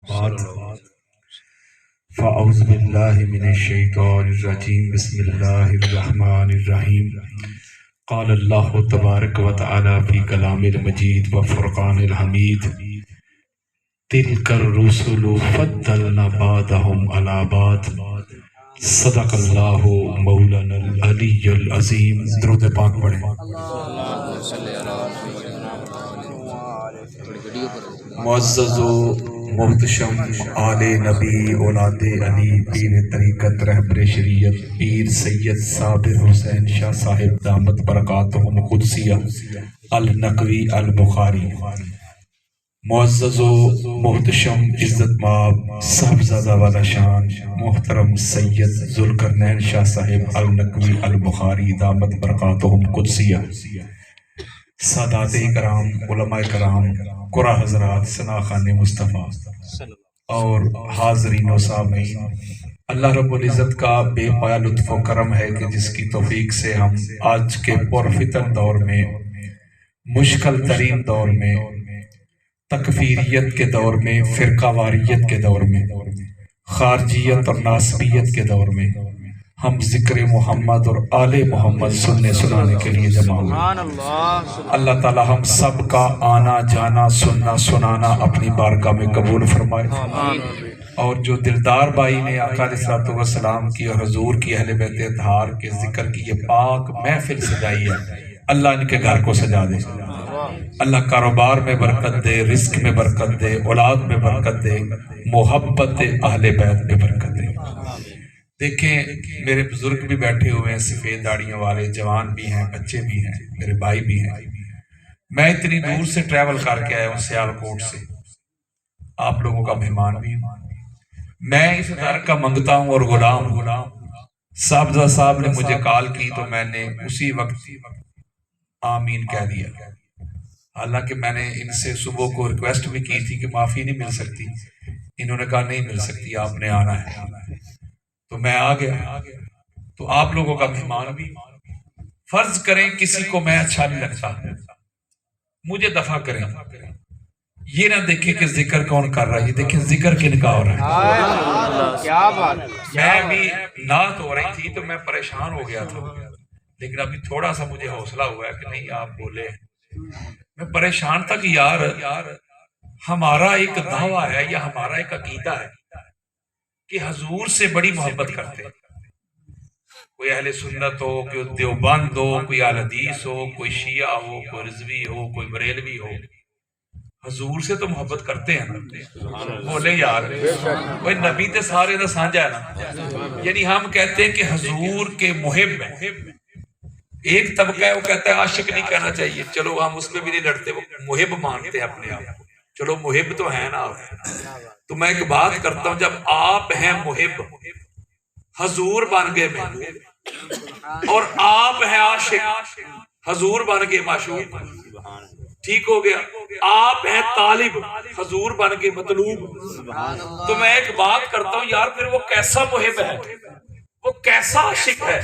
بعد فأعوذ بالله من الشيطان الرجيم بسم الله الرحمن الرحيم قال الله تبارك وتعالى في كلام المجيد وفرقان الحميد تلك الرسل فضلنا بعضهم على بعض صدق الله مولانا العلی العظیم. درود پاک پڑھیں. معزز و محتشم آل نبی اولاد علی پیر طریقت رہبر شریعت پیر سید صابر حسین شاہ صاحب دامت برکاتہم قدسیہ النقوی البخاری. معزز و محتشم عزت مآب صاحبزادہ والا شان محترم سید ذوالقرنین شاہ صاحب النقوی البخاری دامت برکاتہم قدسیہ، سادات کرام، علماء کرام، قرآ حضرات، ثنا خان مصطفیٰ اور حاضرین و سامعین، اللہ رب العزت کا بے پایا لطف و کرم ہے کہ جس کی توفیق سے ہم آج کے پرفتن دور میں، مشکل ترین دور میں، تکفیریت کے دور میں، فرقہ واریت کے دور میں، خارجیت اور ناسبیت کے دور میں ہم ذکر محمد اور آل محمد سننے سنانے کے لیے جمع ہوئے. اللہ تعالی ہم سب کا آنا جانا سننا سنانا اپنی بارگاہ میں قبول فرمائے، اور جو دلدار بھائی نے آقا علیہ الصلوۃ والسلام کی اور حضور کی اہل بیت اطہار کے ذکر کی یہ پاک محفل سجائی ہے، اللہ ان کے گھر کو سجا دے. اللہ کاروبار میں برکت دے، رزق میں برکت دے، اولاد میں برکت دے، محبت اہل بیت میں برکت دے. دیکھیں میرے بزرگ بھی بیٹھے ہوئے ہیں، سفید داڑیوں والے، جوان بھی ہیں، بچے بھی ہیں، میرے بھائی بھی ہیں. میں اتنی دور سے ٹریول کر کے آیا ہوں، سیالکوٹ سے، آپ لوگوں کا مہمان بھی ہوں. میں اس گھر کا منگتا ہوں اور غلام. صاحبزادہ صاحب نے مجھے کال کی تو میں نے اسی وقت آمین کہہ دیا. حالانکہ میں نے ان سے صبح کو ریکویسٹ بھی کی تھی کہ معافی نہیں مل سکتی، انہوں نے کہا نہیں مل سکتی، آپ نے آنا ہے. تو میں آ گیا. تو آپ لوگوں کا مہمان بھی. فرض کریں کسی کو میں اچھا نہیں لگتا، مجھے دفع کریں، یہ نہ دیکھیں کہ ذکر کون کر رہا ہے، یہ دیکھیں ذکر کن کا ہو رہا ہے. کیا بات. میں بھی نعت ہو رہی تھی تو میں پریشان ہو گیا تھا، لیکن ابھی تھوڑا سا مجھے حوصلہ ہوا ہے کہ نہیں آپ بولے. میں پریشان تھا کہ یار ہمارا ایک دعویٰ ہے یا ہمارا ایک عقیدہ ہے کہ حضور سے بڑی محبت کرتے ہیں. کوئی اہل سنت ہو، کوئی دیوبند ہو، کوئی اہل حدیث ہو، کوئی شیعہ ہو، کوئی رضوی ہو، کوئی بریلوی ہو، حضور سے تو محبت کرتے ہیں نا. بولے یار کوئی نبی تے سارے دا سانجا ہے نا. یعنی ہم کہتے ہیں کہ حضور کے محب ہیں. ایک طبقہ ہے وہ کہتا ہے عاشق نہیں کہنا چاہیے، چلو ہم اس پہ بھی نہیں لڑتے، وہ محب مانتے ہیں اپنے آپ کو. چلو محب تو ہیں نا. تو میں ایک بات کرتا ہوں، جب آپ ہیں محب، حضور بن گئے محبوب، اور آپ ہیں عاشق، حضور بن گئے معشوق. ٹھیک ہو گیا. آپ ہیں طالب، حضور بن گئے مطلوب. تو میں ایک بات کرتا ہوں یار پھر وہ کیسا محب ہے، وہ کیسا عاشق ہے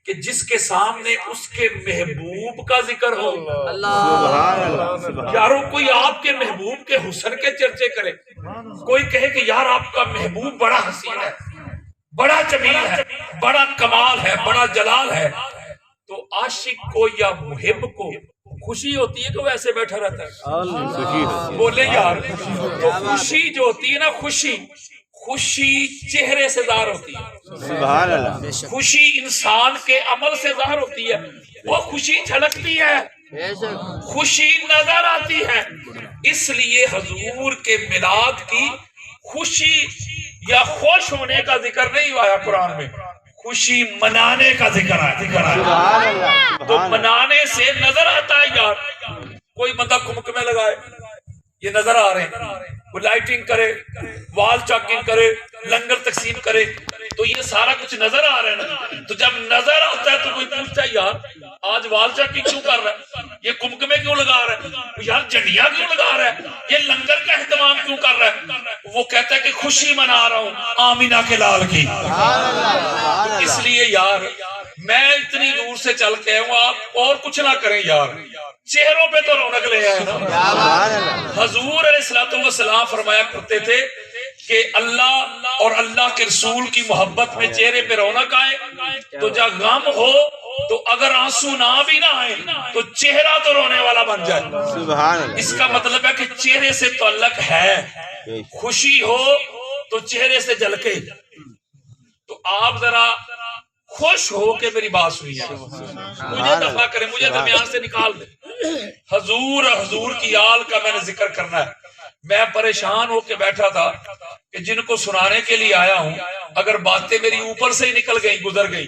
کہ جس کے سامنے اس کے محبوب کا ذکر ہو. یاروں کوئی آپ کے محبوب کے حسن کے چرچے کرے، کوئی کہے کہ یار آپ کا محبوب بڑا حسین ہے، بڑا جمیل ہے، بڑا کمال ہے، بڑا جلال ہے، تو عاشق کو یا محب کو خوشی ہوتی ہے کہ وہ ایسے بیٹھا رہتا ہے. بولے یار تو خوشی جو ہوتی ہے نا، خوشی چہرے سے ظاہر ہوتی ہے، خوشی انسان کے عمل سے ظاہر ہوتی ہے. وہ خوشی جھلکتی ہے، خوشی نظر آتی ہے. اس لیے حضور کے میلاد کی خوشی یا خوش ہونے کا ذکر نہیں آیا قرآن میں، خوشی منانے کا ذکر آیا. تو منانے سے نظر آتا ہے یار کوئی بندہ کمکمے لگائے، یہ نظر آ رہے ہیں، وہ لائٹنگ کرے، وال چاکنگ کرے، لنگر تقسیم کرے، تو یہ سارا کچھ نظر آ رہا ہے نا. تو جب نظر آتا ہے تو کوئی پوچھتا ہے یار آج وال چاکنگ کیوں کر رہا ہے، یہ کمکمے کیوں لگا رہا ہے، یار جھنڈیاں کیوں لگا رہا ہے، یہ لنگر کا اہتمام کیوں کر رہا ہے. وہ کہتا ہے کہ خوشی منا رہا ہوں آمینہ کے لال کی. اس لیے یار میں اتنی دور سے چل کے ہوں، آپ اور کچھ نہ کریں یار، چہروں پہ تو رونق لے آئے نا. حضور علیہ السلام فرمایا کرتے تھے کہ اللہ اور اللہ کے رسول کی محبت میں چہرے پہ رونق آئے تو جب غم ہو تو اگر آنسو نہ بھی نہ آئے تو چہرہ تو رونے والا بن جائے. سبحان اللہ. اس کا مطلب ہے کہ چہرے سے تعلق ہے. خوشی ہو تو چہرے سے جھلکے. تو آپ ذرا خوش ہو کے میری بات سنیے. مجھے دفع کریں, مجھے درمیان سے نکال دیں. حضور کی آل کا میں نے ذکر کرنا ہے. میں پریشان ہو کے بیٹھا تھا کہ جن کو سنانے کے لیے آیا ہوں اگر باتیں میری اوپر سے ہی نکل گئی, گزر گئی,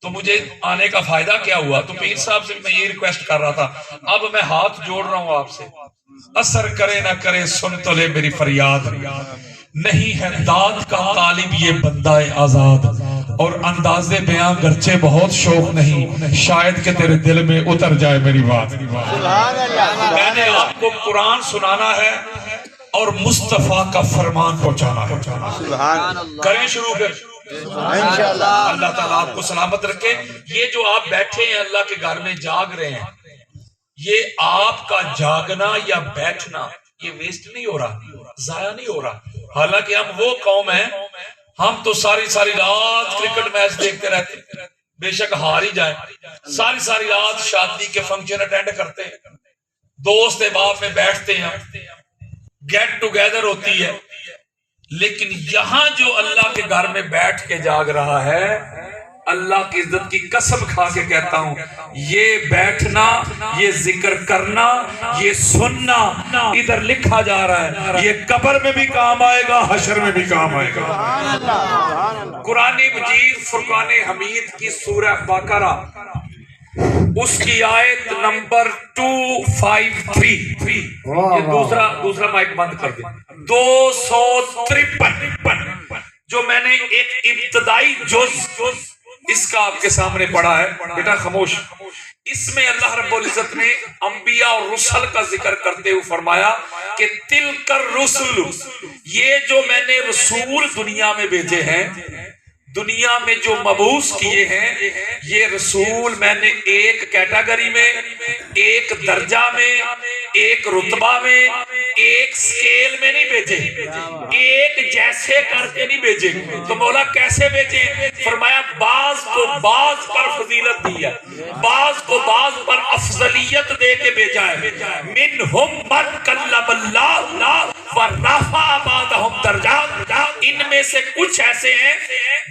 تو مجھے آنے کا فائدہ کیا ہوا. تو پیر صاحب سے میں یہ ریکویسٹ کر رہا تھا, اب میں ہاتھ جوڑ رہا ہوں آپ سے, اثر کرے نہ کرے سن تو لے میری فریاد. نہیں ہے داد کا طالب یہ بندہ آزاد, اور انداز بیاں گرچہ بہت شوق نہیں, شاید کہ تیرے دل میں اتر جائے میری بات. میں نے آپ کو قرآن سنانا ہے اور مصطفیٰ کا فرمان پہنچانا ہے. کریں شروع پھر اللہ تعالیٰ آپ کو سلامت رکھے. یہ جو آپ بیٹھے ہیں اللہ کے گھر میں جاگ رہے ہیں, یہ آپ کا جاگنا یا بیٹھنا یہ ویسٹ نہیں ہو رہا, ضائع نہیں ہو رہا. حالانکہ ہم وہ قوم ہیں, ہم تو ساری رات کرکٹ میچ دیکھتے رہتے ہیں, بے شک ہار ہی جائیں. ساری رات شادی کے فنکشن اٹینڈ کرتے ہیں, دوست احباب میں بیٹھتے ہیں, گیٹ ٹوگیدر ہوتی ہے. لیکن یہاں جو اللہ کے گھر میں بیٹھ کے جاگ رہا ہے, اللہ کی عزت کی قسم کھا کے کہتا ہوں, یہ بیٹھنا, یہ ذکر کرنا, یہ سننا ادھر لکھا جا رہا ہے, یہ قبر میں بھی کام آئے گا, حشر میں بھی کام آئے گا. قرآن مجید فرقان حمید کی سورہ بقرہ اس کی آیت نمبر 253, یہ دوسرا مائک بند کر دیں, 253 جو میں نے ایک ابتدائی جز اس کا آپ کے سامنے پڑھا ہے. بیٹا خاموش. اس میں اللہ رب العزت نے انبیاء اور رسل کا ذکر کرتے ہوئے فرمایا کہ تلک الرسل, یہ جو میں نے رسول دنیا میں بھیجے ہیں, دنیا میں جو مبعوث کیے ہیں, یہ رسول میں نے ایک کیٹیگری میں, ایک درجہ میں, ایک رتبہ میں, ایک سکیل میں نہیں بھیجے, ایک جیسے کر کے نہیں بھیجے. تو مولا کیسے بھیجے؟ فرمایا بعض کو بعض پر فضیلت دی ہے, بعض کو بعض پر افضلیت دے کے بھیجا ہے. منہم من کلم اللہ ورفع بعضهم درجات, ان میں سے کچھ ایسے ہیں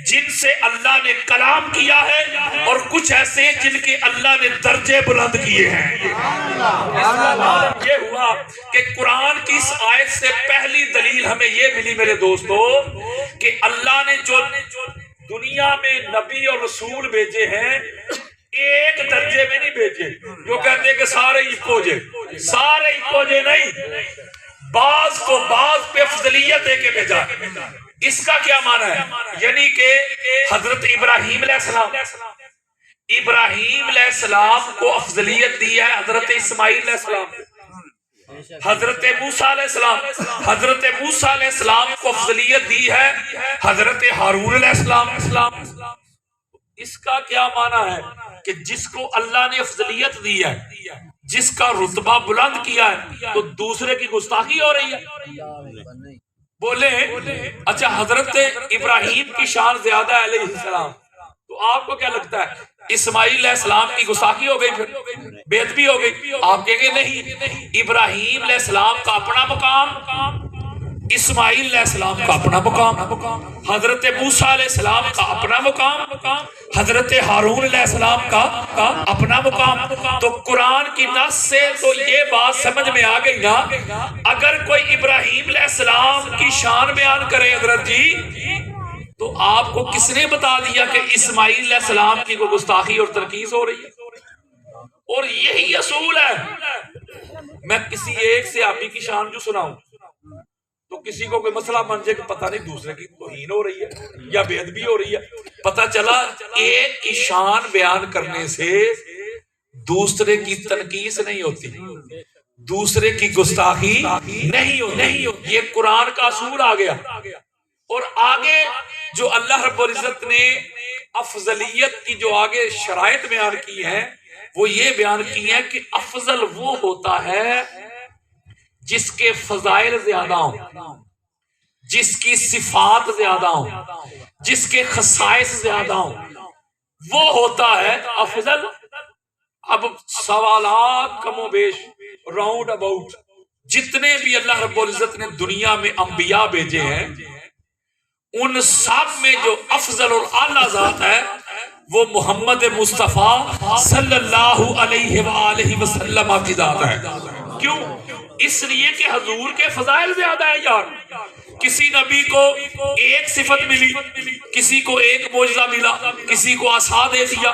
جن سے اللہ نے کلام کیا ہے, اور کچھ ایسے جن کے اللہ نے درجے بلند کیے ہیں. یہ ہوا کہ قرآن کی اس آیت سے پہلی دلیل ہمیں یہ ملی میرے دوستو کہ اللہ نے جو دنیا میں نبی اور رسول بھیجے ہیں ایک درجے میں نہیں بھیجے جو کہتے ہیں کہ سارے ایکو جے, سارے ایکو جے نہیں, بعض کو بعض پہ افضلیت دے کے بھیجا. اس کا کیا معنی ہے؟ یعنی کہ حضرت ابراہیم علیہ السلام کو افضلیت دی ہے حضرت اسماعیل علیہ السلام, حضرت موسیٰ علیہ السلام کو افضلیت دی ہے حضرت ہارون علیہ السلام. اس کا کیا معنی ہے کہ جس کو اللہ نے افضلیت دی ہے, جس کا رتبہ بلند کیا ہے, تو دوسرے کی گستاخی ہو رہی ہے. بولے اچھا حضرت ابراہیم کی شان زیادہ ہے علیہ السلام, تو آپ کو کیا لگتا ہے اسماعیل علیہ السلام کی گستاخی ہو گئی, پھر بے ادبی ہو گئی؟ آپ کہیں گے نہیں, ابراہیم علیہ السلام کا اپنا مقام, اسماعیل علیہ السلام کا اپنا مقام, حضرت موسیٰ علیہ السلام کا اپنا مقام, حضرت ہارون علیہ السلام کا اپنا مقام. تو قرآن کی نص سے تو یہ بات سمجھ میں آ گئی نا, اگر کوئی ابراہیم علیہ السلام کی شان بیان کرے حضرت جی, تو آپ کو کس نے بتا دیا کہ اسماعیل علیہ السلام کی کوئی گستاخی اور تنقیص ہو رہی ہے؟ اور یہی اصول ہے. میں کسی ایک سے آپ کی شان جو سناؤں تو کسی کو کوئی مسئلہ بن جائے کہ پتہ نہیں دوسرے کی توہین ہو رہی ہے یا بے ادبی ہو رہی ہے. پتہ چلا ایک کی شان بیان کرنے سے دوسرے کی تنقیص نہیں ہوتی, دوسرے کی گستاخی نہیں ہوتی. یہ قرآن کا اصول آ گیا. اور آگے جو اللہ رب العزت نے افضلیت کی جو آگے شرائط بیان کی ہیں وہ یہ بیان کی ہیں کہ افضل وہ ہوتا ہے جس کے فضائل زیادہ ہوں. جس کی صفات زیادہ ہوں، جس کے خصائص زیادہ ہوں، وہ ہوتا ہے افضل۔ اب سوالات کم و بیش راؤنڈ اباؤٹ جتنے بھی اللہ رب العزت نے دنیا میں انبیاء بھیجے ہیں، ان سب میں جو افضل اور اعلیٰ ذات ہے وہ محمد مصطفیٰ صلی اللہ علیہ وآلہ وسلم کی ذات ہے۔ کیوں؟ اس لیے کہ حضور کے فضائل زیادہ ہیں یار۔ کسی نبی کو ایک صفت ملی، کسی کو ایک معجزہ ملا، کسی کو عصا دے دیا،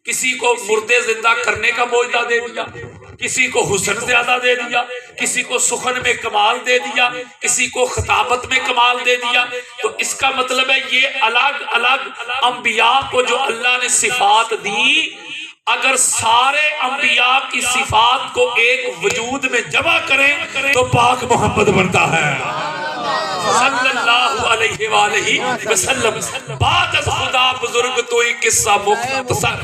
کسی کو مردے زندہ کرنے کا معجزہ دے دیا، کسی کو حسن زیادہ دے دیا، کسی کو سخن میں کمال دے دیا، کسی کو خطابت میں کمال دے دیا۔ تو اس کا مطلب ہے یہ الگ الگ انبیاء کو جو اللہ نے صفات دی، اگر سارے انبیاء کی صفات کو ایک وجود میں جمع کریں تو پاک محمد بنتا ہے صلی اللہ علیہ وآلہ وسلم۔ بعد از خدا بزرگ تو ایک قصہ مختصر۔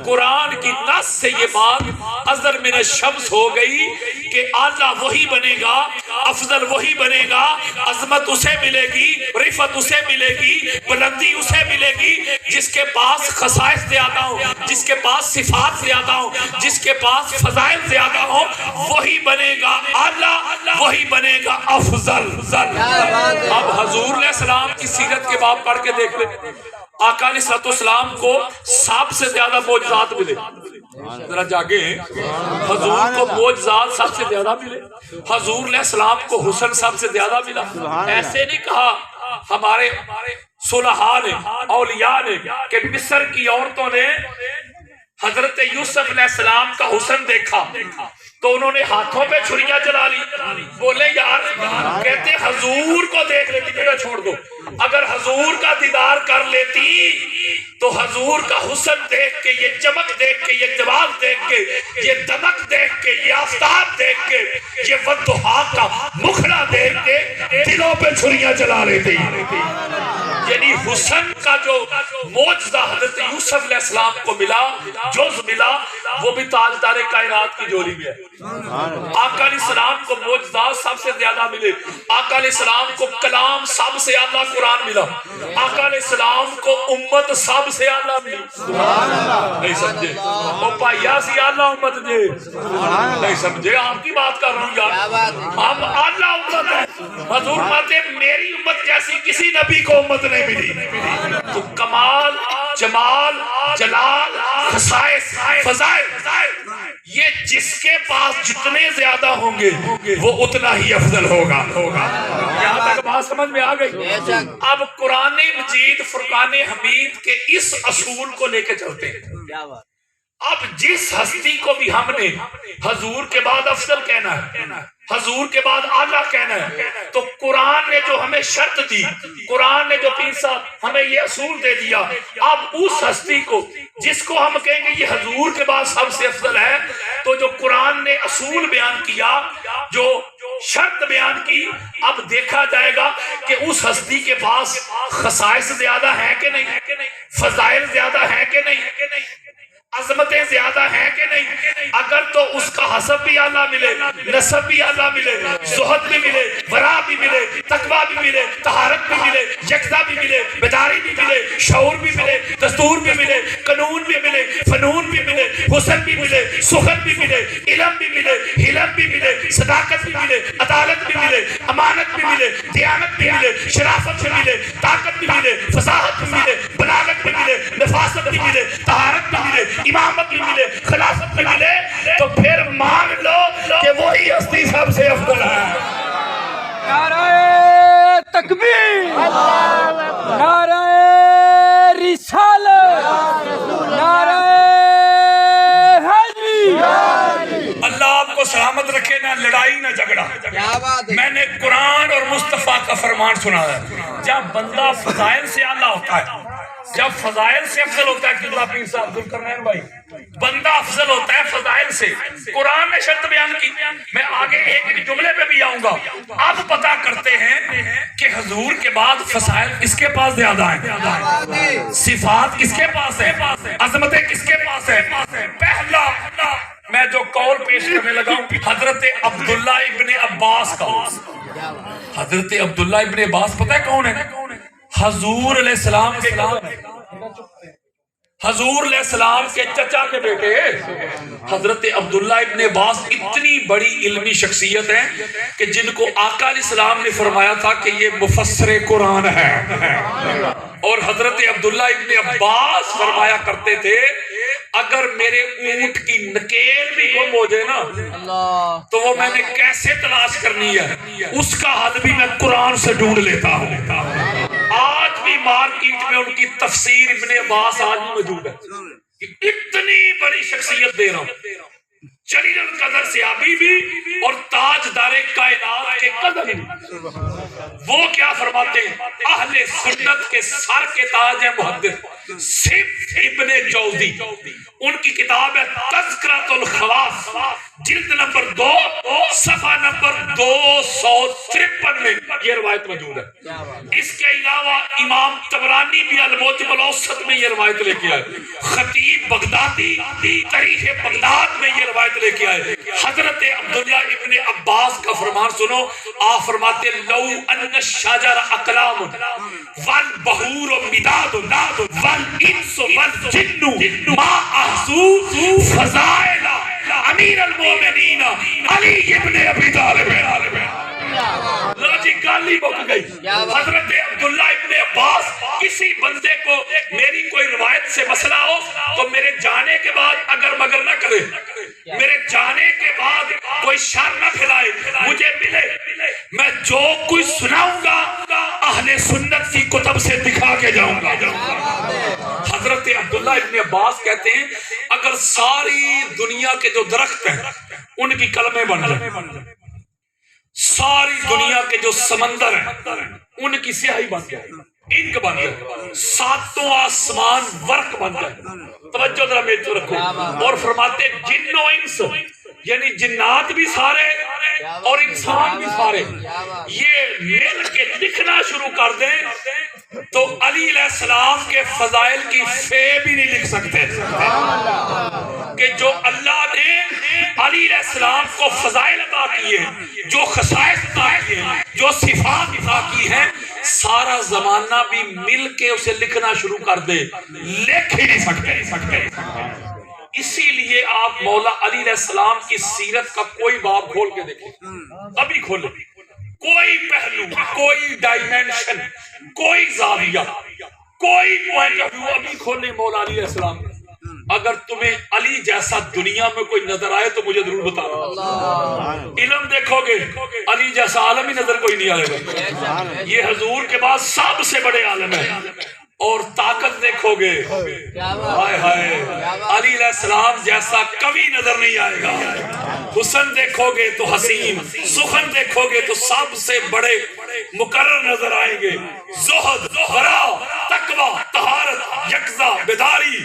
قرآن کی نص سے یہ بات ازر من الشمس ہو گئی کہ اعلیٰ وہی بنے گا، افضل وہی بنے گا، عظمت اسے ملے گی، رفعت اسے ملے گی، بلندی اسے ملے گی جس کے پاس خصائص زیادہ ہوں، جس کے پاس صفات زیادہ ہوں، جس کے پاس فضائل زیادہ ہوں، وہی بنے گا اعلیٰ، وہی بنے گا افضل۔ اب حضور علیہ السلام کی سیرت کے باب پڑھ کے دیکھ لیں، آقا علیہ السلام کو سب سے زیادہ معجزات ملے، ذرا جاگے ہیں، حضور کو معجزات سب سے زیادہ ملے، حضور علیہ السلام کو حسن سب سے زیادہ ملا۔ ایسے نہیں کہا ہمارے صلحاء نے، اولیاء نے کہ مصر کی عورتوں نے حضرت یوسف علیہ السلام کا حسن دیکھا تو انہوں نے ہاتھوں پہ چھریاں چلا لی۔ بولے یار، کہتے حضور کو دیکھ لیتی، بیٹا چھوڑ دو، اگر حضور کا دیدار کر لیتی تو حضور کا حسن دیکھ کے، یہ چمک دیکھ کے، یہ جمال دیکھ کے، یہ دمک دیکھ کے، یہ آفتاب دیکھ کے، یہ والضحیٰ کا مکھڑا دیکھ کے دلوں پہ چھریاں چلا لیتی۔ یعنی حسن کا جو معجزہ حضرت یوسف علیہ السلام کو ملا، جز ملا، وہ بھی تاجدار کائنات کی جولی میں ہے۔ آقا علیہ السلام کو معجزات سب سے زیادہ ملے، آقا علیہ السلام کو کلام سب سے اعلیٰ قرآن ملا، آقا علیہ السلام کو امت سب سے اعلیٰ ملی۔ نہیں سمجھے؟ وہ پائیا سی اعلیٰ امت دے، نہیں سمجھے؟ آپ کی بات کر رہا ہوں یار، ہم اعلیٰ امت ہیں۔ حضور فرماتے میری امت جیسی کسی نبی کو امت نہیں ملی۔ تو کمال، جمال، جلال، خصائص، فضائل، یہ جس کے پاس جتنے زیادہ ہوں گے وہ اتنا ہی افضل ہوگا۔ یہاں تک بات سمجھ میں آ گئی؟ اب قرآن مجید فرقان حمید کے اس اصول کو لے کے چلتے ہیں۔ اب جس ہستی کو بھی ہم نے حضور کے بعد افضل کہنا ہے، حضور کے بعد اعلیٰ کہنا ہے، تو قرآن نے جو ہمیں شرط دی، قرآن نے جو پیر صاحب ہمیں یہ اصول دے دیا، اب اس ہستی کو جس کو ہم کہیں گے یہ حضور کے بعد سب سے افضل ہے، تو جو قرآن نے اصول بیان کیا، جو شرط بیان کی، اب دیکھا جائے گا کہ اس ہستی کے پاس خصائص زیادہ ہیں کہ نہیں، فضائل زیادہ ہیں کہ نہیں، عظمتیں زیادہ ہیں کہ نہیں۔ اگر تو اس کا حسب بھی اعلیٰ ملے، نسب بھی اعلیٰ ملے، زہد بھی ملے، ورع بھی ملے، تقویٰ بھی ملے، طہارت بھی ملے، یکتا بھی ملے، بیداری بھی ملے، شعور بھی ملے، دستور بھی ملے، قانون بھی ملے، فنون بھی ملے، حسن بھی ملے، سخن بھی ملے، علم بھی ملے، حلم بھی ملے، صداقت بھی ملے، عدالت بھی ملے، امانت بھی ملے، دیانت بھی ملے، شرافت بھی ملے، طاقت بھی ملے، فصاحت بھی ملے، بلاغت بھی ملے، نفاست بھی ملے، طہارت بھی ملے، امامت بھی ملے، خلافت بھی ملے، تو پھر مان لو کہ وہی ہستی سب سے افضل ہے۔ نعرہ تکبیر، نعرہ رسالت، نعرہ حیدری۔ اللہ آپ کو سلامت رکھے، نہ لڑائی نہ جھگڑا۔ میں نے قرآن اور مصطفیٰ کا فرمان سنا ہے، جب بندہ فضائل سے اعلیٰ ہوتا ہے، جب فضائل سے افضل ہوتا ہے، قبلہ پیر صاحب ذوالقرنین بھائی، بندہ افضل ہوتا ہے فضائل سے۔ قرآن نے شرط بیان کی، میں آگے ایک جملے پہ بھی آؤں گا۔ اب پتا کرتے ہیں کہ حضور کے بعد فضائل کس کے پاس زیادہ ہیں، صفات کس کے پاس ہے، عظمتیں کس کے پاس ہے۔ پہلا میں جو قول پیش کرنے لگا ہوں حضرت عبداللہ ابن عباس کا. حضرت عبداللہ ابن عباس پتہ ہے کون ہے؟ حضور علیہ السلام کے حضور علیہ السلام کے چچا کے بیٹے. حضرت عبداللہ ابن عباس اتنی بڑی علمی شخصیت ہے کہ جن کو آقا علیہ السلام نے فرمایا تھا کہ یہ مفسر قرآن ہے. اور حضرت عبداللہ ابن عباس فرمایا کرتے تھے اگر میرے اونٹ کی نکیل بھی گم ہو جائے نا تو وہ میں نے کیسے تلاش کرنی ہے اس کا حل بھی میں قرآن سے ڈھونڈ لیتا ہوں. آج بھی مارکیٹ میں ان کی تفسیر ابن عباس آج بھی موجود ہے. اتنی بڑی شخصیت دے رہا ہوں. جلیل القدر صحابی بھی اور تاجدار کائنات کے قدر بھی. وہ کیا فرماتے ہیں؟ اہل سنت کے سر کے تاج ہے محدث صرف ابن جوزی. ان کی کتاب ہے تذکرۃ الخواص جلد نمبر 2 صفحہ نمبر 253 میں یہ روایت موجود ہے. اس کے علاوہ امام طبرانی بھی المعجم الاوسط میں یہ روایت لے کے آئے. خطیب بغدادی تاریخ بغداد میں یہ روایت لے کے آئے. حضرت عبداللہ ابن عباس کا فرمان سنو. آپ فرماتے لو ان الشجر اقلام والبحور مداد والانس والجن ما احصوا فضائل امیر المومنین علی ابن ابی طالب. لاجی گالی بک گئی. حضرت عبداللہ ابن عباس کسی بندے کو میری کوئی روایت سے مسئلہ ہو تو میرے جانے کے بعد اگر مگر نہ کرے, میرے جانے کے بعد کوئی شر نہ پھیلائے, مجھے ملے, میں جو کچھ سناؤں گا اہل سنت کی کتب سے دکھا کے جاؤں گا. حضرت عبداللہ ابن عباس کہتے ہیں اگر ساری دنیا کے جو درخت ہیں ان کی کلمیں بن جائیں, ساری دنیا کے جو سمندر ہیں ان کی سیاہی بن جائے, انک بن جائے, ساتوں آسمان ورق بن جائے. توجہ ذرا میرے تو رکھو. اور فرماتے جن و انس یعنی جنات بھی سارے اور انسان بھی سارے یہ مل کے لکھنا شروع کر دیں تو علی علیہ السلام کے فضائل کی فے بھی نہیں لکھ سکتے. کہ جو اللہ نے علی علیہ السلام کو فضائل عطا کیے ہیں, جو خصائص عطا کیے ہیں, جو صفات عطا کی ہیں, سارا زمانہ بھی مل کے اسے لکھنا شروع کر دے, لکھ ہی نہیں سکتے. اسی لیے آپ مولا علی علیہ السلام کی سیرت کا کوئی باب کھول کے دیکھیں, ابھی کھولیں, کوئی پہلو, کوئی ڈائمینشن, کوئی زاویہ, کوئی پوائنٹ آف ویو ابھی کھولیں مولا علی علیہ السلام. اگر تمہیں علی جیسا دنیا میں کوئی نظر آئے تو مجھے ضرور بتانا. علم دیکھو گے علی جیسا عالم ہی نظر کوئی نہیں آئے گا. یہ حضور کے بعد سب سے بڑے عالم ہے. اور طاقت دیکھو گے ہائے ہائے علی علیہ السلام جیسا کبھی نظر نہیں آئے گا. حسن دیکھو گے تو حسین, سخن دیکھو گے تو سب سے بڑے مقرر نظر آئیں گے. زہد, ورع, تقوی, طہارت, یقظہ, بیداری,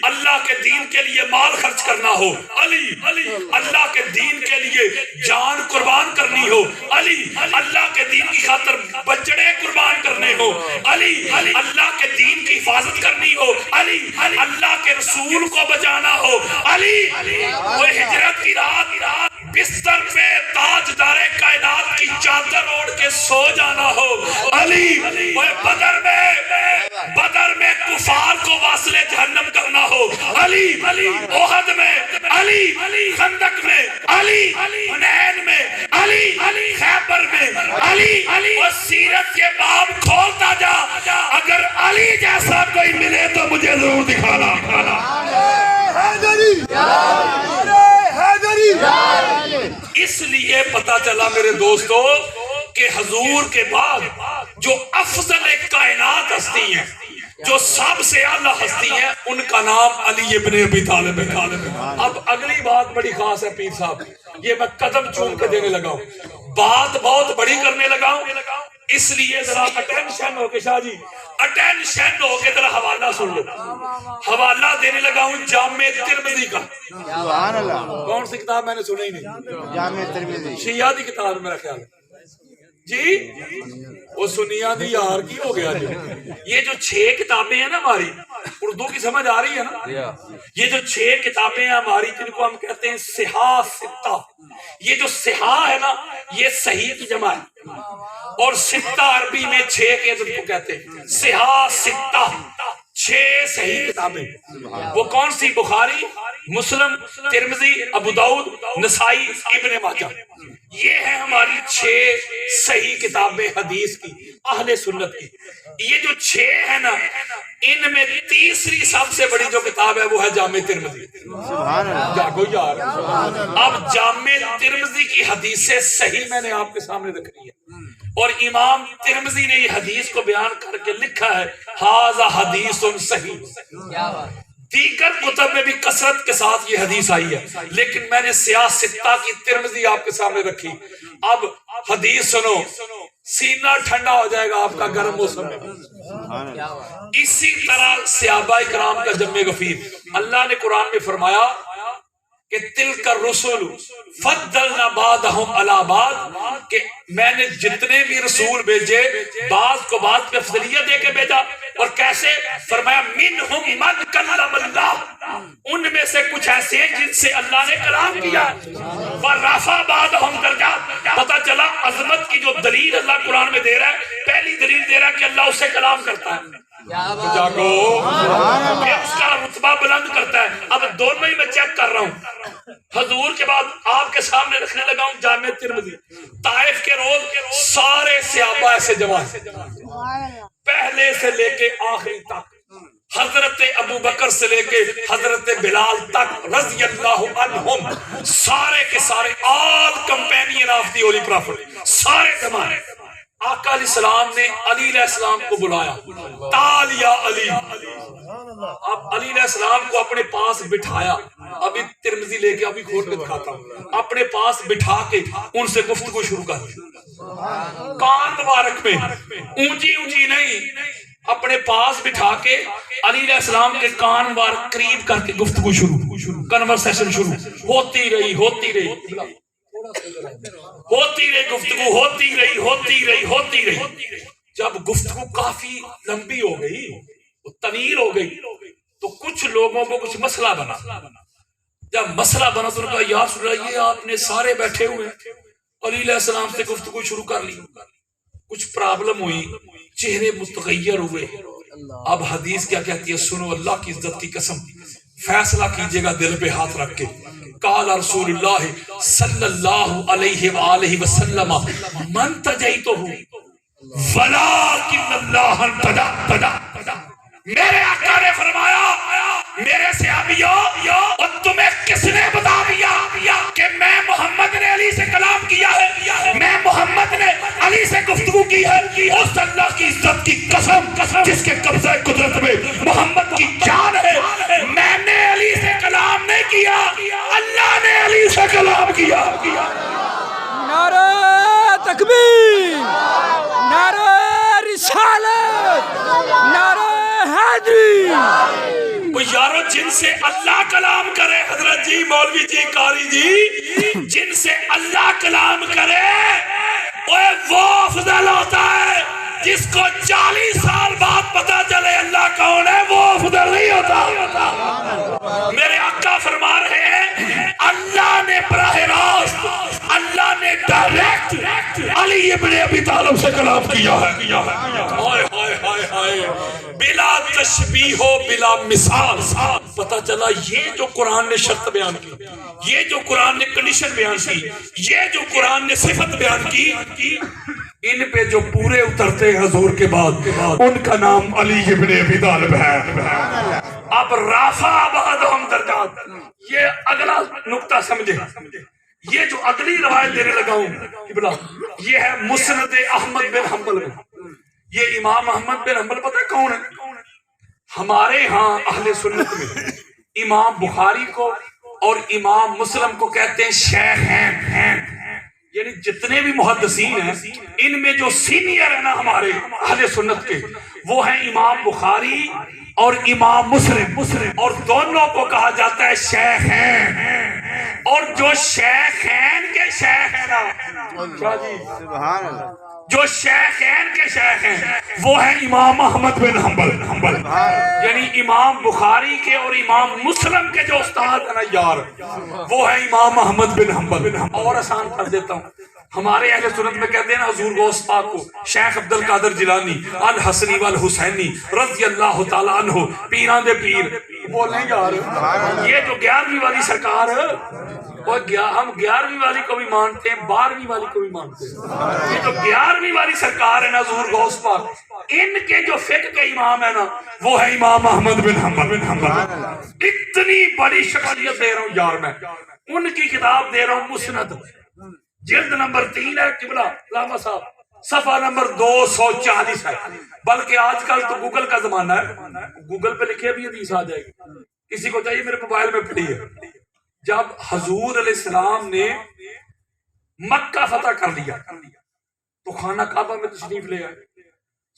اللہ کے دین کے لیے مال خرچ کرنا ہو علی, اللہ کے دین کے لیے جان قربان کرنی ہو علی, اللہ کے دین کی خاطر بچڑے قربان کرنے ہو علی, اللہ کے دین کی حفاظت کرنی ہو علی, اللہ کے رسول کو بچانا ہو علی, وہ ہجرت کی رات بستر پہ تاجدار کائنات کی چادر اوڑھ کے سو جانا ہو علی, وہ بدر میں کفار کو واصل جہنم کرنا ہو علی, احد میں علی, خندق میں علی, حنین میں علی, خیبر میں علی, وہ سیرت کے باب کھولتا جا. اگر علی جیسا کوئی ملے تو مجھے ضرور دکھانا. اس لیے پتا چلا میرے دوستو کہ حضور کے بعد جو افضل کائنات ہستی ہیں, جو سب سے اعلیٰ ہستی ہیں, ان کا نام علی ابن ابی طالب ہے. اب اگلی بات بڑی خاص ہے پیر صاحب, یہ میں قدم چوم کے دینے لگا ہوں, بات بہت بڑی کرنے لگا ہوں, اس لیے ذرا اٹینشن ہو کے شاہ جی اٹینشن ہو کے ذرا حوالہ سن لو. حوالہ دینے لگا ہوں جامع ترمذی کا. کون سی کتاب میں نے سنی ہی نہیں, جامع ترمذی شیعہ کی کتاب میرا خیال ہے. جی وہ سنیا دی یار کی ہو گیا جی. یہ جو 6 کتابیں ہیں نا ہماری اردو کی سمجھ آ رہی ہے نا, یہ جو 6 کتابیں ہیں ہماری جن کو ہم کہتے ہیں صحاح ستہ, یہ جو صحاح ہے نا یہ صحیح کی جمع ہے, اور ستہ عربی میں 6 کے عدد کو کہتے ہیں. صحاح ستہ 6 صحیح کتابیں, وہ کون سی؟ بخاری, مسلم, ترمذی, ابو داؤد, نسائی, ابن ماجہ. یہ ہیں ہماری 6 صحیح کتابیں حدیث کی اہل سنت کی. یہ جو 6 ہیں نا ان میں تیسری سب سے بڑی جو کتاب ہے وہ ہے جامع ترمذی. جاگو یار, اب جامع ترمذی کی حدیثیں صحیح میں نے آپ کے سامنے رکھنی ہے, اور امام ترمذی نے یہ حدیث کو بیان کر کے لکھا ہے ھذا حدیث صحیح. دیگر کتب میں بھی کثرت کے ساتھ یہ حدیث آئی ہے, لیکن میں نے صحاح ستہ کی ترمذی آپ کے سامنے رکھی. اب حدیث سنو, سینہ ٹھنڈا ہو جائے گا آپ کا گرم موسم میں. اسی طرح صحابہ کرام کا جمع غفیر, اللہ نے قرآن میں فرمایا کہ تلک الرسل فضلنا بعضهم علی بعض, کہ میں نے جتنے بھی رسول بھیجے بعض کو بعض پہ افضلیت دے کے بھیجا. اور کیسے؟ فرمایا منہم من کلم اللہ, ان میں سے کچھ ایسے ہیں جن سے اللہ نے کلام کیا. ورفع بعضهم درجات, پتہ چلا عظمت کی جو دلیل اللہ قرآن میں دے رہا ہے, پہلی دلیل دے رہا ہے کہ اللہ اس سے کلام کرتا ہے. جاگو کہ اس کا رتبہ بلند کرتا ہے. اب دونوں ہی میں چیک کر رہا ہوں. حضور کے بعد آپ کے سامنے رکھنے لگا ہوں جامع ترمذی. طائف کے روز سارے صحابہ ایسے جمع ہیں, پہلے سے لے کے آخری تک, حضرت ابو بکر سے لے کے حضرت بلال تک رضی اللہ عنہم, سارے کے سارے all companion of the holy prophet, سارے جمع ہیں. آقا علیہ السلام نے علی علیہ السلام کو بلایا, تعال یا علی. اب علی علیہ السلام کو اپنے پاس بٹھایا, ابھی ترمذی لے کے ابھی کھول کے دکھاتا ہوں, اپنے پاس بٹھا کے ان سے گفتگو شروع کر دی. کان مبارک میں اونچی اونچی نہیں, اپنے پاس بٹھا کے علی علیہ السلام کے کان مبارک قریب کر کے گفتگو شروع, کنورسیشن شروع ہوتی رہی ہوتی رہی. جب گفتگو کافی لمبی ہو گئی, طویل ہو گئی, تو کچھ لوگوں کو کچھ مسئلہ بنا. جب مسئلہ بنا تو کہا یا رسول اللہ, یہ آپ نے سارے بیٹھے ہوئے علی علیہ السلام سے گفتگو شروع کر لی, کچھ پرابلم ہوئی, چہرے متغیر ہوئے. اب حدیث کیا کہتی ہے سنو, اللہ کی عزت کی قسم, فیصلہ کیجئے گا دل پہ ہاتھ رکھ کے. قال رسول اللہ صلی اللہ علیہ وآلہ وسلم من تجیتہ ولیکن اللہ تجا. میرے آقا نے فرمایا میرے صحابیوں, اور تمہیں کس نے بتا دیا کہ میں محمد نے علی سے کلام کیا ہے, میں محمد نے علی سے گفتگو کی ہے. اس اللہ کی عزت کی قسم جس کے قبضہ قدرت میں محمد کی جان ہے, میں نے علی سے کلام نہیں کیا, اللہ نے علی سے کلام کیا. نعرہ تکبیر, نعرہ رسالت, نعرہ حیدری. وہ یارو جن سے اللہ کلام کرے, حضرت جی, مولوی جی, قاری جی, جن سے اللہ کلام کرے وہ افضل ہوتا ہے. جس کو 40 سال بعد پتا چلے اللہ کون ہے وہ افضل نہیں ہوتا. میرے آقا فرما رہے ہیں اللہ نے براہ راست, اللہ نے ڈائریکٹ علی ابن ابی طالب سے کلام کیا ہے. ہائے ہائے ہائے ہائے, بلا تشبیہ ہو بلا مثال. پتہ چلا یہ جو قرآن نے شرط بیان کی, یہ جو قرآن نے کنڈیشن بیان کی, یہ جو قرآن نے صفت بیان کی, ان پہ جو پورے اترتے ہیں حضور کے بعد ان کا نام علی ابن ابی طالب ہے. اب رافع بعضهم درجات, یہ اگلا نقطہ سمجھے. یہ جو اگلی روایت دینے لگا ہوں یہ ہے مسند احمد بن حنبل میں. یہ امام احمد بن حنبل پتہ ہے کون ہے؟ ہمارے ہاں اہل سنت میں امام بخاری کو اور امام مسلم کو کہتے ہیں شیخین. یعنی جتنے بھی محدثین ہیں ان میں جو سینئر ہیں نا ہمارے اہل سنت کے, وہ ہیں امام بخاری اور امام مسلم, اور دونوں کو کہا جاتا ہے شیخین. اور جو شیخین کے شیخ ہیں نا, سبحان اللہ, جو شیخین کے شیخ ہیں وہ ہیں امام احمد بن حنبل، یعنی امام بخاری کے اور امام مسلم کے جو استاد ہیں نا یار، وہ ہیں امام احمد بن حنبل۔ اور آسان کر دیتا ہوں، ہمارے اہل سنت میں کہتے ہیں نا حضور غوث پاک کو شیخ عبد القادر جیلانی الحسنی والحسینی رضی اللہ تعالیٰ عنہ، پیران دے پیر بولیں یار۔ یہ جو 11ویں والی سرکار ہے، ہم 11ویں والی کو بھی مانتے ہیں، 12ویں والی کو بھی مانتے ہیں۔ یہ جو 11ویں والی سرکار ہے نا حضور غوث پاک، ان کے جو فقہ کے امام ہے نا وہ ہے امام احمد بن حنبل۔ اتنی بڑی شخصیت دے رہا ہوں یار، میں ان کی کتاب دے رہا ہوں مسند، جلد نمبر 3 ہے قبلہ علامہ صاحب، صفحہ نمبر 240 ہے۔ بلکہ آج کل تو گوگل کا زمانہ ہے، گوگل پہ لکھے بھی حدیث آ جائے گی، کسی کو چاہیے میرے موبائل میں پڑھی ہے۔ جب حضور علیہ السلام نے مکہ فتح کر لیا تو خانہ کعبہ میں تشریف لے آئے،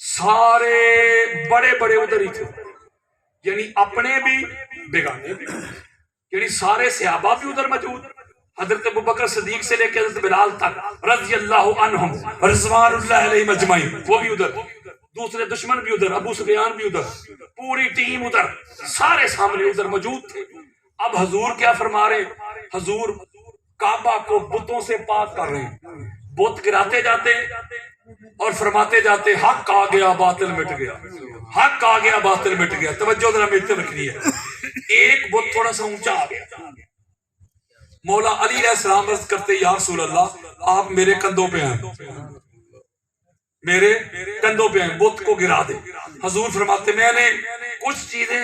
سارے بڑے بڑے ادھر ہی تھے، یعنی اپنے بھی بیگانے بھی، یعنی سارے صحابہ بھی ادھر موجود، حضرت ابوبکر صدیق سے لے کے حضرت بلال تک رضی اللہ عنہم رضوان اللہ علیہ مجمعین، وہ بھی ادھر، دوسرے دشمن بھی ادھر، ابو سفیان بھی ادھر، پوری ٹیم ادھر، سارے سامنے ادھر موجود تھے۔ اب حضور کیا فرما رہے؟ حضور کعبہ کو بتوں سے پاک کر رہے ہیں، بت گراتے جاتے اور فرماتے جاتے حق آ گیا باطل مٹ گیا، حق آ گیا باطل مٹ گیا۔ توجہ ذرا میرے رکھنی ہے، ایک بت تھوڑا سا اونچا آ گیا، مولا علی علیہ السلام عرض کرتے یا رسول اللہ آپ میرے کندھوں پہ آئیں، میرے کندھوں پہ آئیں، بت کو گرا دے۔ حضور فرماتے میں نے کچھ چیزیں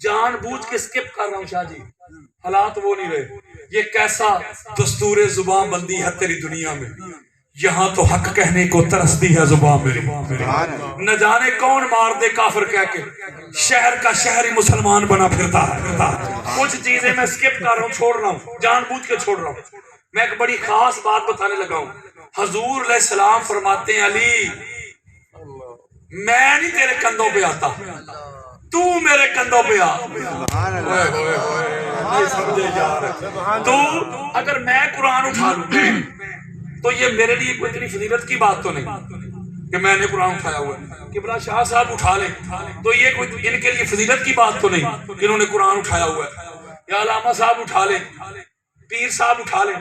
جان بوجھ کے سکپ کر رہا ہوں شاہ جی، حالات وہ نہیں رہے۔ یہ کیسا دستور زبان بندی ہے تیری دنیا میں، یہاں تو حق کہنے کو ترستی ہے زبان میری، نہ جانے کون مار دے کافر کہہ کے شہر کا شہری مسلمان بنا پھرتا ہے۔ کچھ چیزیں میں سکپ کر رہا ہوں، چھوڑ رہا ہوں، جان بوجھ کے چھوڑ رہا ہوں۔ میں ایک بڑی خاص بات بتانے لگا ہوں۔ حضور علیہ السلام فرماتے ہیں علی میں نہیں تیرے کندھوں پہ آتا، تو میرے کندھوں پہ آ۔ تو اگر میں قرآن اٹھا لوں تو یہ میرے لیے کوئی اتنی فضیلت کی بات تو نہیں کہ میں نے قرآن اٹھایا ہوا ہے۔ قبلہ شاہ صاحب اٹھا لیں تو یہ کوئی ان کے لیے فضیلت کی بات تو نہیں کہ انہوں نے قرآن اٹھایا ہوا ہے، یا علامہ صاحب اٹھا لیں، پیر صاحب اٹھا لیں۔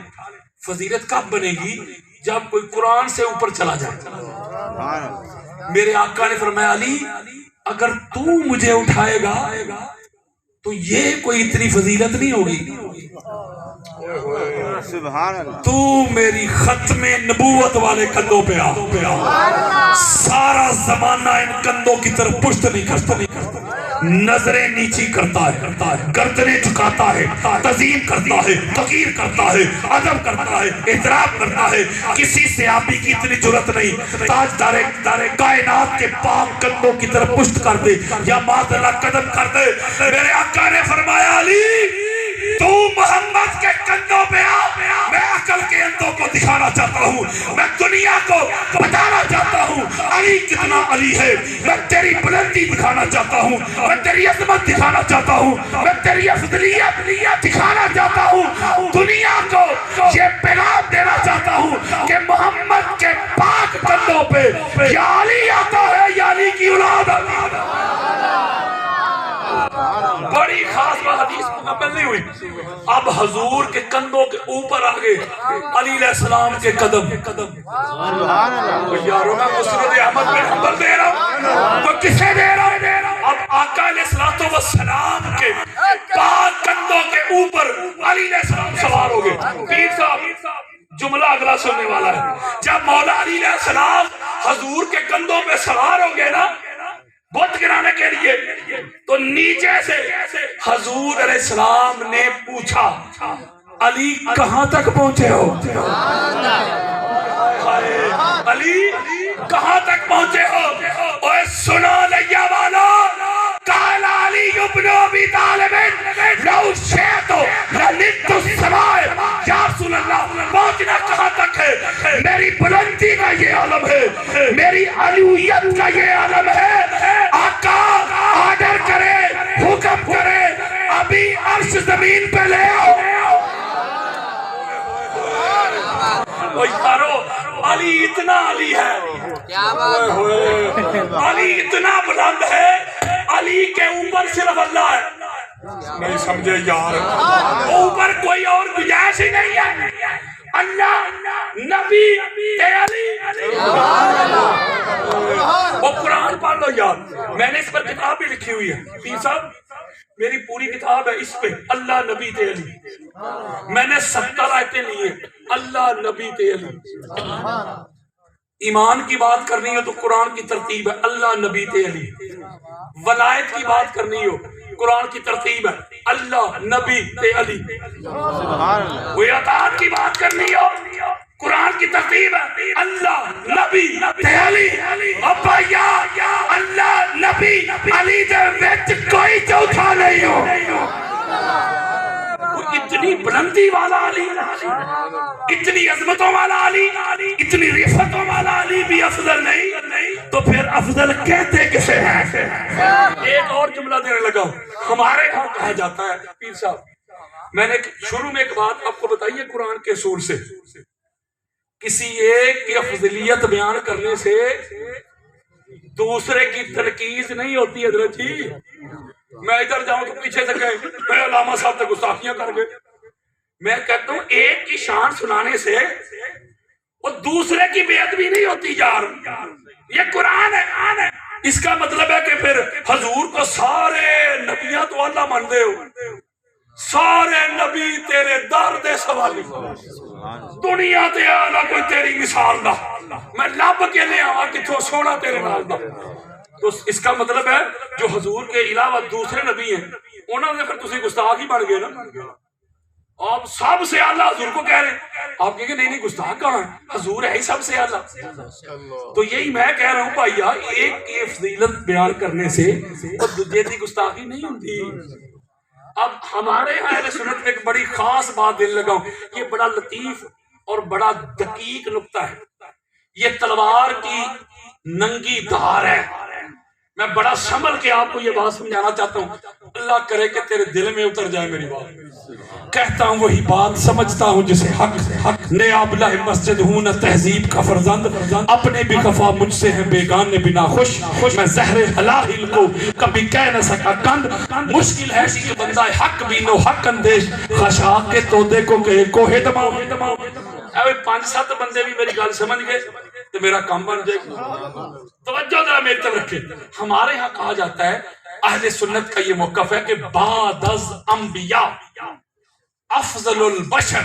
فضیلت کب بنے گی؟ جب کوئی قرآن سے اوپر چلا جائے۔ میرے آقا نے فرمایا علی اگر تو مجھے اٹھائے گا تو یہ کوئی اتنی فضیلت نہیں ہوگی، تو میری ختم نبوت والے کندھوں پہ آ۔ سارا زمانہ ان کندھوں کی طرف پشت نہیں کرتا، نظریں نیچی کرتا ہے، گردنیں جھکاتا ہے، تعظیم کرتا ہے، تقریر کرتا ہے، ادب کرتا ہے، احترام کرتا ہے۔ کسی صحابی کی اتنی جرت نہیں تاجدار کائنات کے پاک کندھوں کی طرف پشت کر دے یا معاذ اللہ قدم کر دے۔ میرے آقا نے فرمایا علی تو محمد کے کندھوں پہ آ، میں عقل کے اندھوں کو دکھانا چاہتا ہوں، میں دنیا کو بتانا چاہتا ہوں علی کتنا علی ہے، میں تیری بلندی دکھانا چاہتا ہوں، میں تیری عظمت دکھانا چاہتا ہوں، میں تیری افضلیت دکھانا چاہتا ہوں، دنیا کو یہ پیغام دینا چاہتا ہوں کہ محمد کے پاک کندھوں پہ یا علی آتا ہے یا علی کی اولاد آتی ہے۔ بڑی خاص بات حدیث مکمل نہیں ہوئی۔ اب حضور کے کندھوں کے اوپر آگے علی علیہ السلام کے قدم۔ یارو میں مسند احمد بن حنبل دے رہا ہوں تو کسے دے رہا ہوں؟ اب آقا علیہ السلام کے پاک کندھوں کے اوپر علی علیہ السلام سوار ہو گئے۔ پیر صاحب جملہ اگلا سننے والا ہے، جب مولا علی علیہ السلام حضور کے کندھوں پہ سوار ہو گئے نا بت گرانے کے لیے، تو نیچے سے حضور علیہ السلام نے پوچھا علی کہاں تک پہنچے ہو؟ علی کہاں تک پہنچے ہو؟ اوے سنو لیا والو، قال علی ابن ابی طالب لو شئت لنلت السماء، یا رسول اللہ پہنچنا کہاں تک ہے؟ میری بلندی کا یہ عالم ہے، میری علویت کا یہ عالم ہے۔ آقا آرڈر کرے، حکم کرے، ابھی عرش زمین پہ لے آؤ۔ وہ یارو علی اتنا علی ہے، علی اتنا بلند ہے، علی کے اوپر صرف اللہ ہے، نہیں سمجھے یار، اوپر کوئی اور گنجائش ہی نہیں ہے، اللہ نبی علی۔ وہ قرآن پڑھ لو یار، میں نے اس پر کتاب بھی لکھی ہوئی ہے پیر صاحب، میری پوری کتاب ہے اس پہ، اللہ نبی تے علی، میں نے 70 آیتیں لی ہیں، اللہ نبی تے علی۔ ایمان کی بات کرنی ہو تو قرآن کی ترتیب ہے اللہ نبی تے علی، ولایت کی بات کرنی ہو قرآن کی ترتیب ہے اللہ نبی تے علی، کوئی اطاعت کی بات کرنی ہو قرآن کی ترتیب ہے اللہ نبی تے علی۔ ابا یا اللہ نبی علی دے وچ کوئی چوتھا نہیں ہو، اتنی بلندی والا علی، اتنی عظمتوں والا علی، اتنی رفتوں والا علی بھی افضل نہیں تو پھر افضل کہتے کسے ہیں؟ ایک اور جملہ دینے لگا ہوں، ہمارے ہاں کہا جاتا ہے پیر صاحب، میں نے شروع میں ایک بات آپ کو بتائی ہے قرآن کے اصول سے، کسی ایک کی افضلیت بیان کرنے سے دوسرے کی تنقید نہیں ہوتی حضرت جی، میں ادھر جاؤں تو پیچھے سے کہیں میں علامہ صاحب تک گستاخیاں کر گئے، میں کہتا ہوں ایک کی شان سنانے سے وہ دوسرے کی بے ادبی نہیں ہوتی یار، یہ قرآن ہے، اس کا مطلب ہے کہ پھر حضور کو سارے نبیاں تو اللہ مانتے ہو، سارے نبی تیرے در دے سوالی، دنیا تے آلہ کوئی تیری مثال نہ، میں لب کے لے آواں کتھوں سونا تیرے نال دا، تو اس کا مطلب ہے جو حضور کے علاوہ دوسرے نبی ہیں انہوں نے پھر تسی گستاخ ہی بن گئے نا، آپ سب سے اعلیٰ حضور کو کہہ رہے ہیں، آپ کہیں گے نہیں گستاخ کہاں ہے، حضور ہے ہی سب سے اعلیٰ۔ تو یہی میں کہہ رہا ہوں بھائیا، ایک کی فضیلت بیان کرنے سے اور دوسرے کی گستاخی نہیں ہوتی۔ اب ہمارے اہل سنت میں ایک بڑی خاص بات دل لگاؤں، یہ بڑا لطیف اور بڑا دقیق نقطہ ہے، یہ تلوار کی ننگی دھار ہے، میں بڑا سنبھل کے آپ کو یہ بات سمجھانا چاہتا ہوں، اللہ کرے کہ تیرے دل میں اتر جائے میری بات، کہتا ہوں وہی بات سمجھتا ہوں جسے حق نیاب لہ مسجد ہوں نہ تہذیب کا فرزند، اپنے بھی خفا مجھ سے ہیں بیگانے بنا خوش، میں زہر حلاہل کو کبھی کہہ نہ سکا کند، مشکل ہے کہ بندہ حق بھی نو حق اندیش، خشاک کے تودے کو کہے کوہ دماؤ۔ 5-7 بندے بھی میری گال سمجھ گئے تو میرا کام بن جائے گا، توجہ ذرا میری طرف رکھیں۔ ہمارے ہاں کہا جاتا ہے اہل سنت کا یہ موقف ہے کہ بعد از انبیاء افضل البشر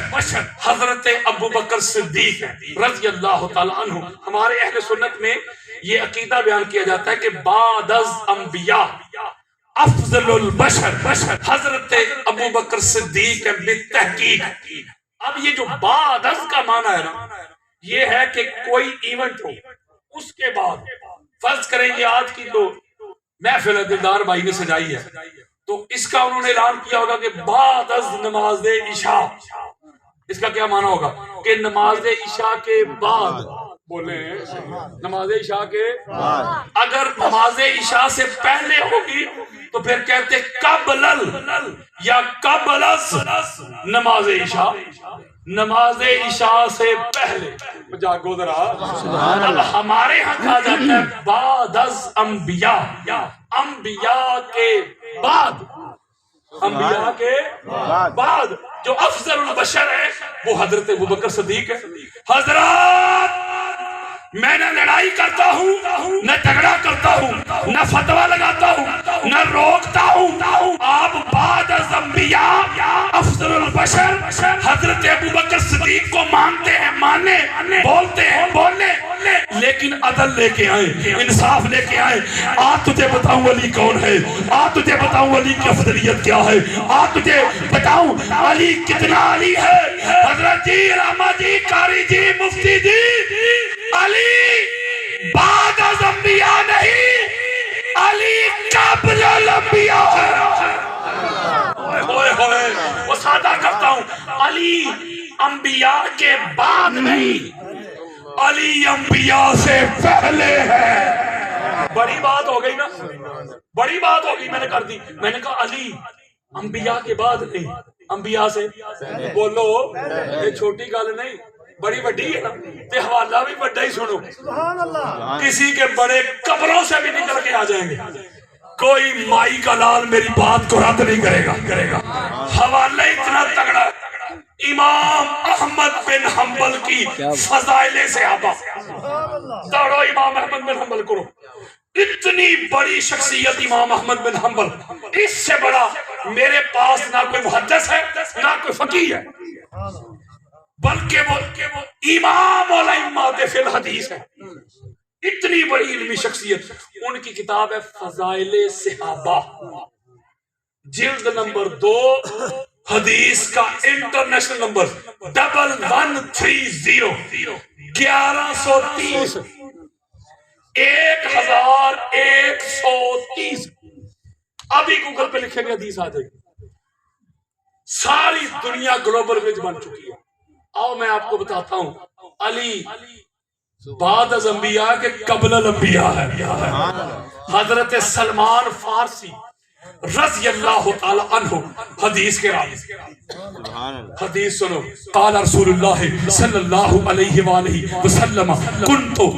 حضرت ابو بکر صدیق رضی اللہ تعالی عنہ، ہمارے اہل سنت میں یہ عقیدہ بیان کیا جاتا ہے کہ بعد از انبیاء افضل البشر حضرت ابو بکر صدیق بالتحقیق۔ اب یہ جو بعد از کا معنی ہے نا، یہ ہے کہ کوئی ایونٹ ہو اس کے بعد، فرض کریں یہ آج کی تو محفل دلدار بھائی نے سجائی ہے تو اس کا انہوں نے اعلان کیا ہوگا کہ بعد از نماز عشاء، اس کا کیا معنی ہوگا کہ نماز عشاء کے بعد، بولیں نماز عشاء کے بعد، اگر نماز عشاء سے پہلے ہوگی تو پھر کہتے قبل یا قبل نماز عشاء، نماز عشاء سے پہلے جاگو ذرا۔ اب ہمارے ہاں کہا جاتا ہے بعد از انبیاء، انبیاء کے بعد، انبیاء کے بعد جو افضل البشر ہے وہ حضرت ابوبکر صدیق ہے۔ حضرات میں نہ لڑائی کرتا ہوں، نہ جھگڑا کرتا ہوں، نہ فتویٰ لگاتا ہوں، نہ روکتا ہوں، آپ بعد از انبیاء افضل البشر حضرت ابوبکر صدیق کو مانتے ہیں، مانے، بولتے ہیں بولنے، لیکن عدل لے کے آئیں، انصاف لے کے آئیں۔ تجھے بتاؤں علی کون ہے، تجھے بتاؤں علی کی افضلیت کیا ہے، تجھے بتاؤں علی کتنا علی ہے۔ حضرت جی، علامہ جی، قاری جی، مفتی جی، علی بعد از انبیاء نہیں، علی قبل الانبیاء ہے۔ وہ سادہ کرتا ہوں، علی انبیاء کے بعد نہیں، علی انبیاء سے پہلے ہے۔ بڑی بات ہو گئی نا، بڑی بات ہو گئی، میں نے کر دی، میں نے کہا علی انبیاء کے بعد نہیں، انبیاء سے، بولو یہ چھوٹی گل نہیں، بڑی وڈی ہے نا تے حوالہ بھی بڑا ہی سنو کسی کے بڑے قبروں سے بھی نکل کے آ جائیں گے کوئی مائی کا لال میری بات کو رد نہیں کرے گا حوالہ اتنا تگڑا ہے امام احمد بن حنبل کی فضائل صحابہ دوڑو امام احمد بن حنبل کرو اتنی بڑی شخصیت امام احمد بن حنبل اس سے بڑا میرے پاس نہ کوئی محدث ہے نہ کوئی فقیہ ہے بلکہ وہ امام الائمہ فی الحدیث ہے اتنی بڑی علمی شخصیت ان کی کتاب ہے فضائل صحابہ جلد نمبر 2 حدیث کا انٹرنیشنل نمبر 1130 1130 1130 ابھی گوگل پہ لکھیں گے حدیث آ جائے گی ساری دنیا گلوبل ویج بن چکی ہے آؤ میں آپ کو بتاتا ہوں علی بعد از انبیاء کے قبل الانبیاء ہے حضرت سلمان فارسی رضی اللہ تعالی عنہ حدیث کے راوی حدیث سنو قال رسول اللہ صلی اللہ علیہ وآلہ وسلم کنتو